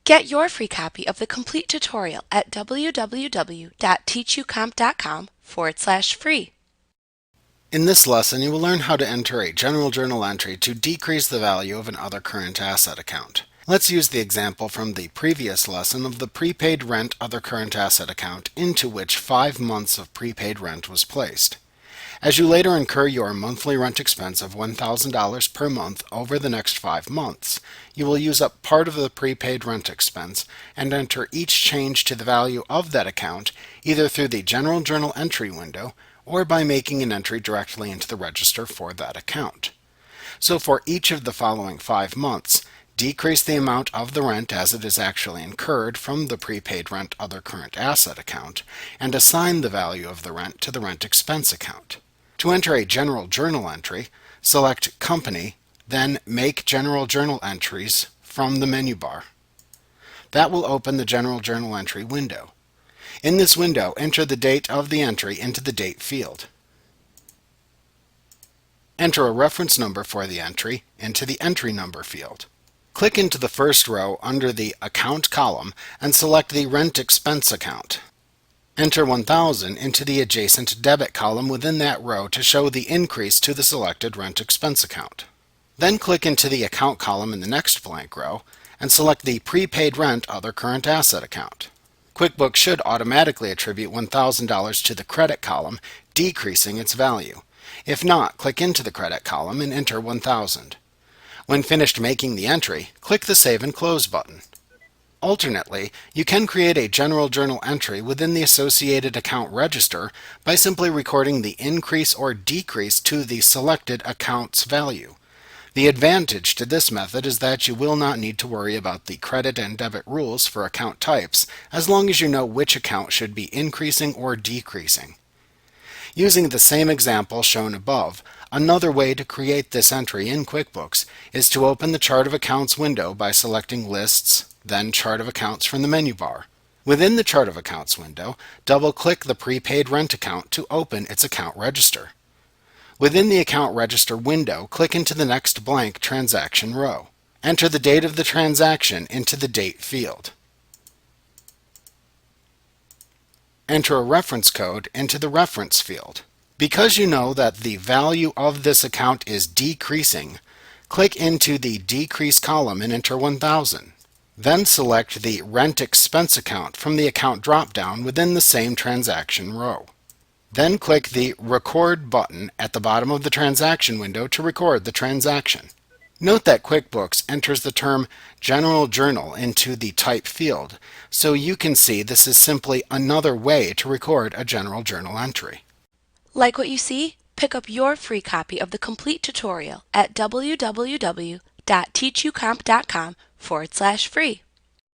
Get your free copy of the complete tutorial at www.teachucomp.com/free. In this lesson, you will learn how to enter a general journal entry to decrease the value of an other current asset account. Let's use the example from the previous lesson of the prepaid rent other current asset account into which 5 months of prepaid rent was placed. As you later incur your monthly rent expense of $1,000 per month over the next 5 months, you will use up part of the prepaid rent expense and enter each change to the value of that account either through the General Journal entry window or by making an entry directly into the register for that account. So for each of the following 5 months, decrease the amount of the rent as it is actually incurred from the prepaid rent other current asset account and assign the value of the rent to the rent expense account. To enter a general journal entry, select Company, then Make General Journal Entries from the menu bar. That will open the General Journal Entry window. In this window, enter the date of the entry into the Date field. Enter a reference number for the entry into the Entry Number field. Click into the first row under the Account column and select the Rent Expense account. Enter 1000 into the adjacent Debit column within that row to show the increase to the selected rent expense account. Then click into the Account column in the next blank row and select the Prepaid Rent Other Current Asset account. QuickBooks should automatically attribute $1,000 to the Credit column, decreasing its value. If not, click into the Credit column and enter 1000. When finished making the entry, click the Save and Close button. Alternately, you can create a general journal entry within the associated account register by simply recording the increase or decrease to the selected account's value. The advantage to this method is that you will not need to worry about the credit and debit rules for account types as long as you know which account should be increasing or decreasing. Using the same example shown above, another way to create this entry in QuickBooks is to open the Chart of Accounts window by selecting Lists, then Chart of Accounts from the menu bar. Within the Chart of Accounts window, double-click the Prepaid Rent account to open its account register. Within the Account Register window, click into the next blank transaction row. Enter the date of the transaction into the Date field. Enter a reference code into the Reference field. Because you know that the value of this account is decreasing, click into the Decrease column and enter 1000. Then select the Rent Expense account from the Account drop-down within the same transaction row. Then click the Record button at the bottom of the transaction window to record the transaction. Note that QuickBooks enters the term General Journal into the Type field, so you can see this is simply another way to record a general journal entry. Like what you see? Pick up your free copy of the complete tutorial at www.teachucomp.com/free.